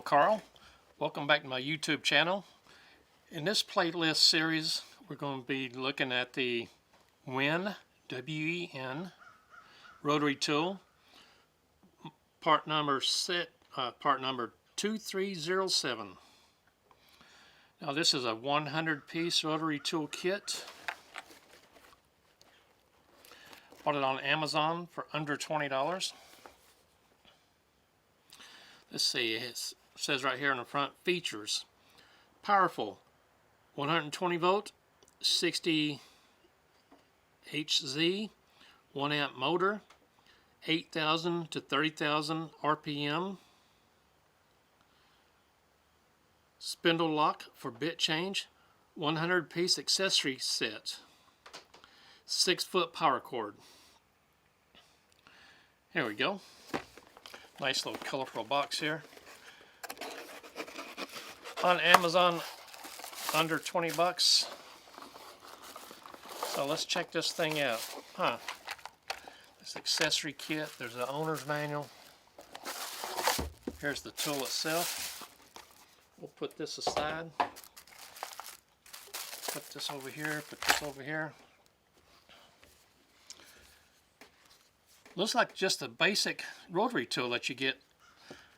Carl. Welcome back to my YouTube channel. In this playlist series, we're going to be looking at the WEN, W-E-N, rotary tool, part number 2307. Now this is a 100-piece rotary tool kit. Bought it on Amazon for under $20. Let's see, it says right here in the front, features: powerful 120 volt, 60 Hz, 1 amp motor, 8,000 to 30,000 RPM, spindle lock for bit change, 100-piece accessory set, 6-foot power cord. Here we go. Nice little colorful box here. On Amazon, under 20 bucks. So let's check this thing out. This accessory kit, there's the owner's manual. Here's the tool itself. We'll put this aside. Put this over here, put this over here. Looks like just a basic rotary tool that you get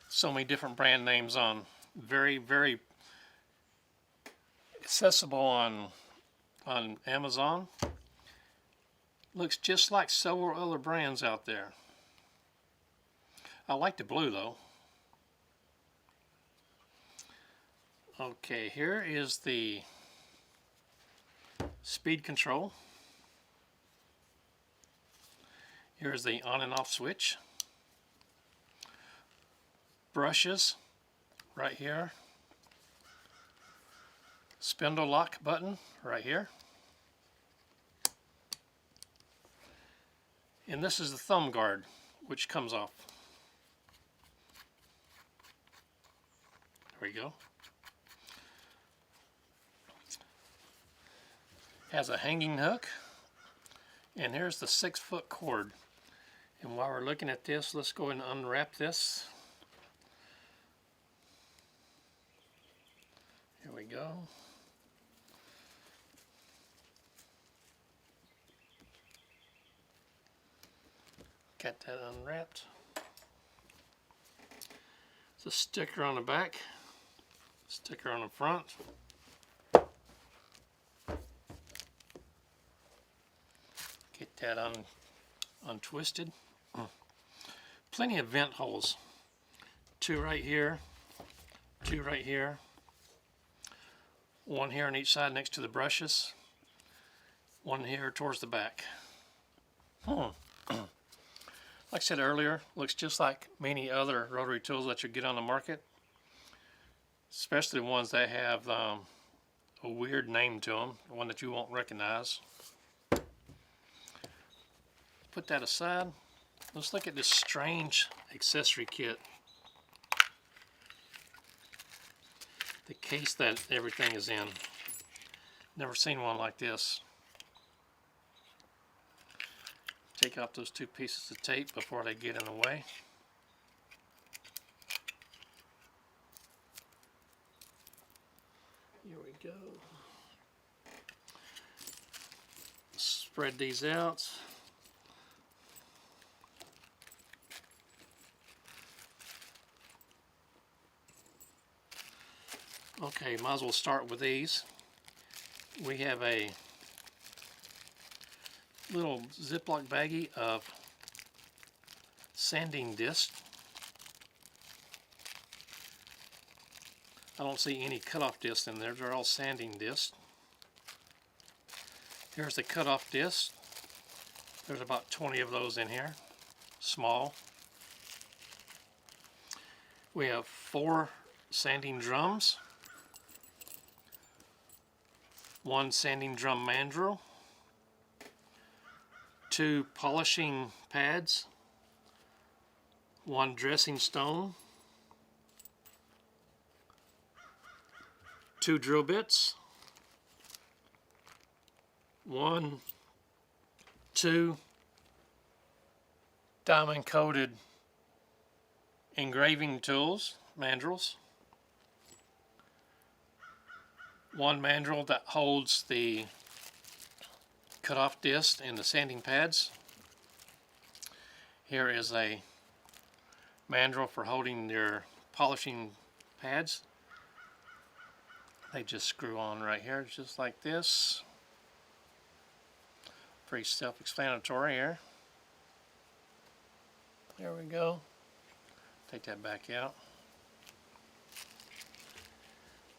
so many different brand names on. Very, very accessible on Amazon. Looks just like several other brands out there. I like the blue though. Okay, here is the speed control. Here's the on and off switch. Brushes right here. Spindle lock button right here. And this is the thumb guard, which comes off. There we go. Has a hanging hook. And here's the 6-foot cord. And while we're looking at this, let's go ahead and unwrap this. Here we go. Got that unwrapped. There's a sticker on the back, sticker on the front. Get that untwisted. Plenty of vent holes. 2 right here, 2 right here, 1 here on each side next to the brushes, 1 here towards the back. Like I said earlier, looks just like many other rotary tools that you get on the market, especially ones that have a weird name to them, one that you won't recognize. Put that aside. Let's look at this strange accessory kit. The case that everything is in. Never seen one like this. Take out those 2 pieces of tape before they get in the way. Here we go. Spread these out. Okay, might as well start with these. We have a little Ziploc baggie of sanding disc. I don't see any cutoff discs in there. They're all sanding discs. Here's the cutoff disc. There's about 20 of those in here, small. We have 4 sanding drums. 1 sanding drum mandrel, 2 polishing pads, 1 dressing stone, 2 drill bits, 1, 2 diamond coated engraving tools, mandrels, one mandrel that holds the cutoff disc and the sanding pads. Here is a mandrel for holding your polishing pads. They just screw on right here, just like this. Pretty self-explanatory here. There we go. Take that back out.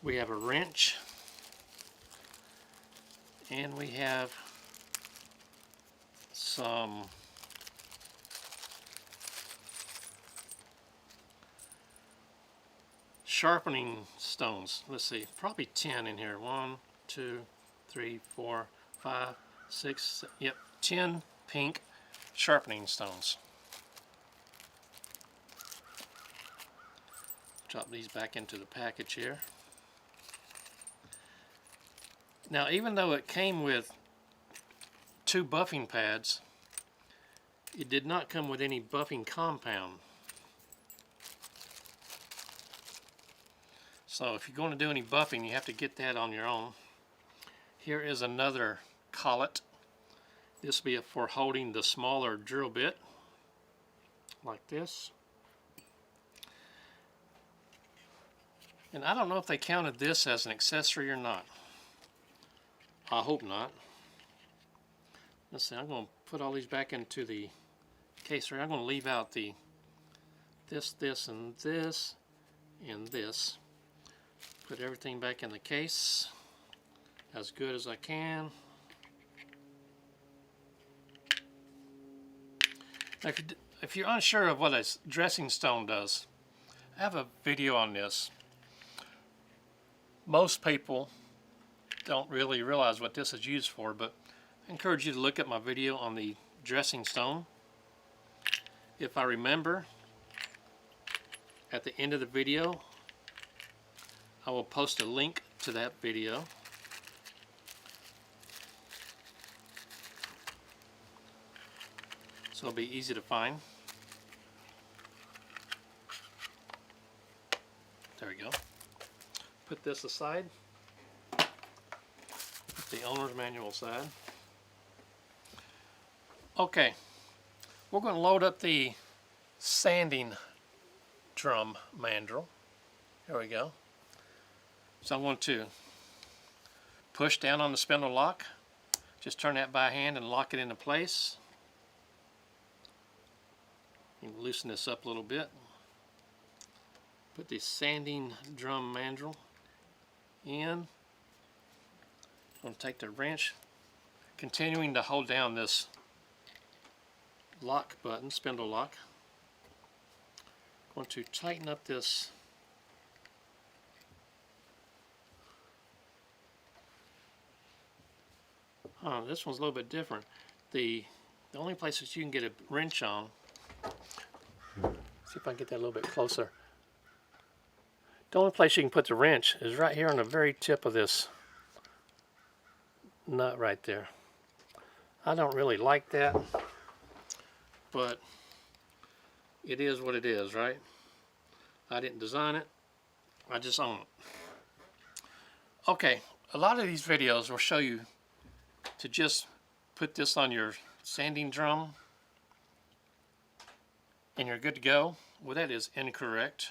We have a wrench, and we have some sharpening stones. Let's see, probably 10 in here. 1, 2, 3, 4, 5, 6, yep, 10 pink sharpening stones. Drop these back into the package here. Now, even though it came with 2 buffing pads, it did not come with any buffing compound. So if you're going to do any buffing, you have to get that on your own. Here is another collet. This will be for holding the smaller drill bit, like this. And I don't know if they counted this as an accessory or not. I hope not. Let's see, I'm going to put all these back into the case here. I'm going to leave out the this, and this, and this. Put everything back in the case as good as I can. Now, if you're unsure of what a dressing stone does, I have a video on this. Most people don't really realize what this is used for, but I encourage you to look at my video on the dressing stone. If I remember, at the end of the video, I will post a link to that video. So it'll be easy to find. There we go. Put this aside. Put the owner's manual aside. Okay, we're going to load up the sanding drum mandrel. There we go. So I'm going to push down on the spindle lock. Just turn that by hand and lock it into place. You can loosen this up a little bit. Put the sanding drum mandrel in. I'm going to take the wrench, continuing to hold down this lock button, spindle lock. I'm going to tighten up this this one's a little bit different. The only place that you can get a wrench on, see if I can get that a little bit closer. The only place you can put the wrench is right here on the very tip of this nut right there. I don't really like that, but it is what it is, right? I didn't design it, I just own it. Okay, a lot of these videos will show you to just put this on your sanding drum and you're good to go. Well, that is incorrect.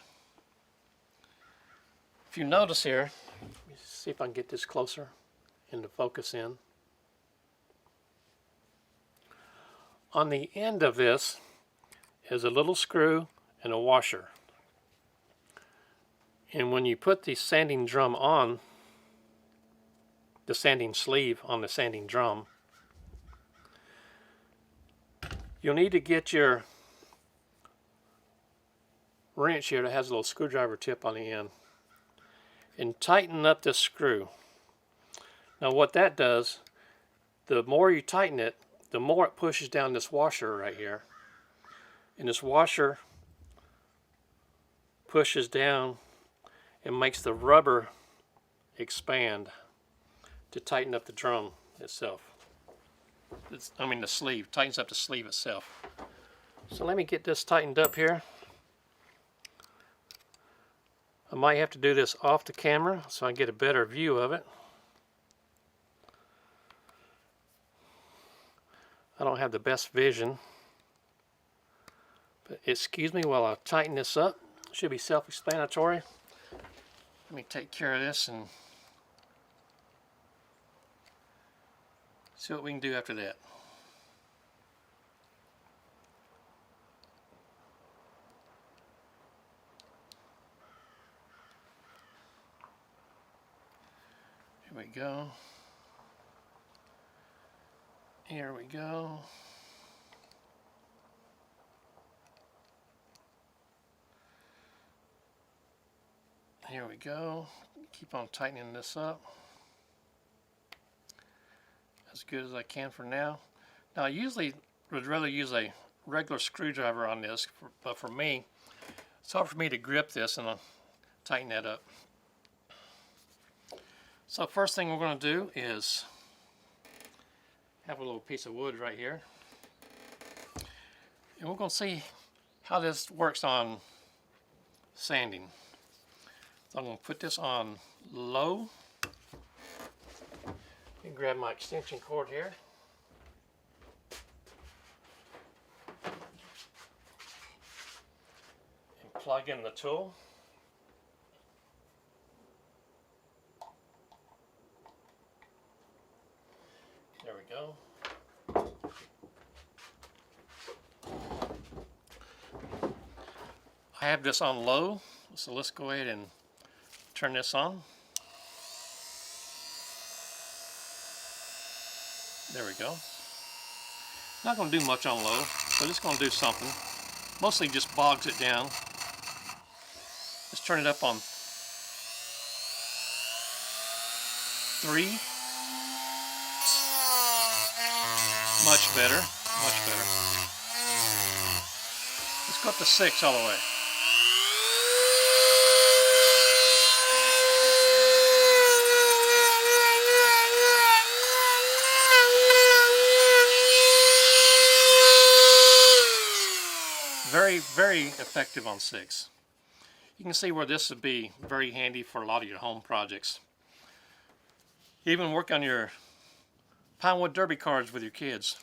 If you notice here, let me see if I can get this closer and to focus in. On the end of this is a little screw and a washer. And when you put the sanding drum on, the sanding sleeve on the sanding drum, you'll need to get your wrench here that has a little screwdriver tip on the end and tighten up this screw. Now what that does, the more you tighten it, the more it pushes down this washer right here. And this washer pushes down and makes the rubber expand to tighten up the drum itself. I mean the sleeve, tightens up the sleeve itself. So let me get this tightened up here. I might have to do this off the camera so I can get a better view of it. I don't have the best vision. But excuse me while I tighten this up. Should be self-explanatory. Let me take care of this and see what we can do after that. Here we go. Here we go. Here we go. Keep on tightening this up as good as I can for now. Now I usually would rather use a regular screwdriver on this, but for me, it's hard for me to grip this and I'll tighten that up. So first thing we're going to do is have a little piece of wood right here. And we're going to see how this works on sanding. So I'm going to put this on low. And grab my extension cord here. And plug in the tool. There we go. I have this on low, so let's go ahead and turn this on. There we go. Not going to do much on low, but it's going to do something. Mostly just bogs it down. Let's turn it up on 3. Much better, much better. Let's go up to 6 all the way. Very, very effective on 6. You can see where this would be very handy for a lot of your home projects. Even work on your pine wood derby cards with your kids.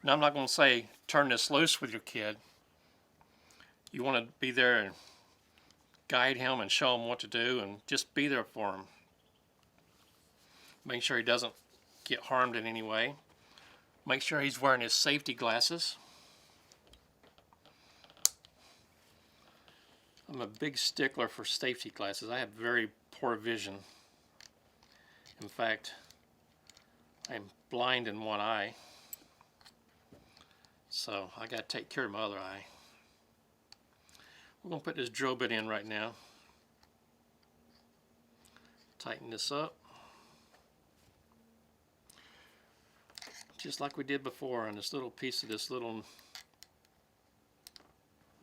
Now I'm not going to say turn this loose with your kid. You want to be there and guide him and show him what to do and just be there for him. Make sure he doesn't get harmed in any way. Make sure he's wearing his safety glasses. I'm a big stickler for safety glasses. I have very poor vision. In fact, I'm blind in one eye. So I got to take care of my other eye. We're going to put this drill bit in right now. Tighten this up. Just like we did before on this little piece of this little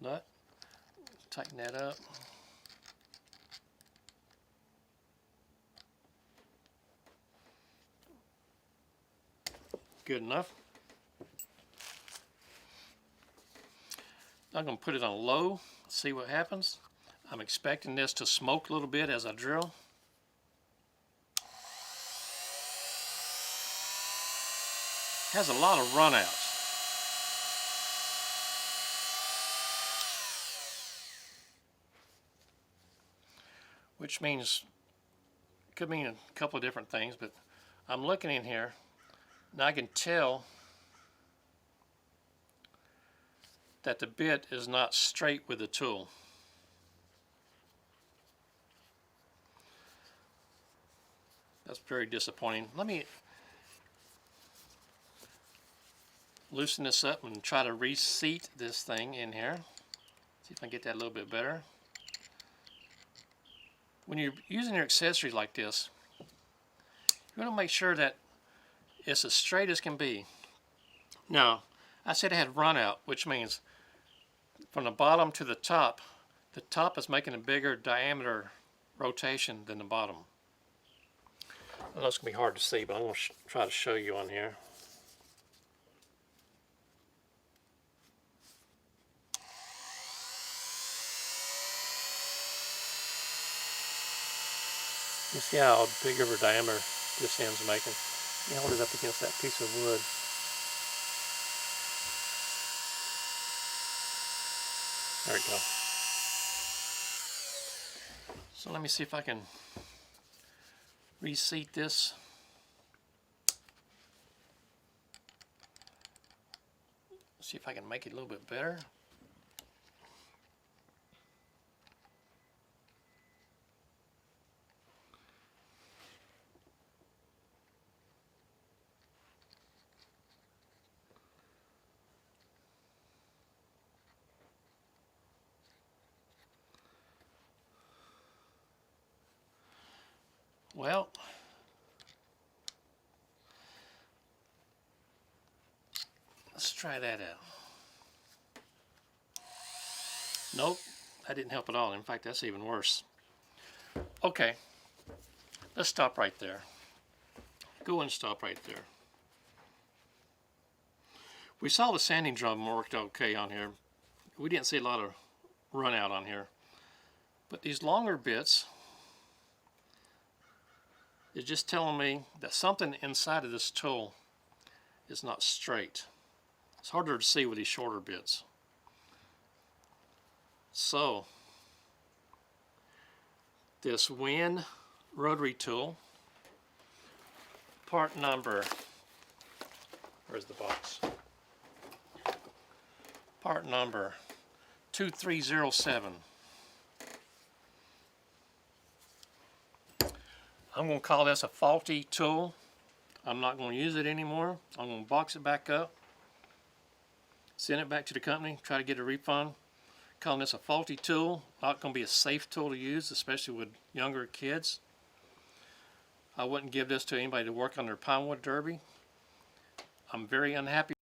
nut. Tighten that up. Good enough. I'm going to put it on low, see what happens. I'm expecting this to smoke a little bit as I drill. Has a lot of runouts. Which means, could mean a couple of different things, but I'm looking in here and I can tell that the bit is not straight with the tool. That's very disappointing. Let me loosen this up and try to reseat this thing in here. See if I can get that a little bit better. When you're using your accessories like this, you want to make sure that it's as straight as can be. Now, I said it had run out, which means from the bottom to the top is making a bigger diameter rotation than the bottom. I know it's going to be hard to see, but I'm going to try to show you on here. You see how big of a diameter this end's making? Let me hold it up against that piece of wood. There we go. So let me see if I can reseat this. See if I can make it a little bit better. Well, let's try that out. Nope, that didn't help at all. In fact, that's even worse. Okay, let's stop right there. Go and stop right there. We saw the sanding drum worked okay on here. We didn't see a lot of run out on here. But these longer bits is just telling me that something inside of this tool is not straight. It's harder to see with these shorter bits. So, this WEN rotary tool, part number, where's the box? Part number 2307. I'm going to call this a faulty tool. I'm not going to use it anymore. I'm going to box it back up, send it back to the company, try to get a refund. Calling this a faulty tool, not going to be a safe tool to use, especially with younger kids. I wouldn't give this to anybody to work on their pine wood derby. I'm very unhappy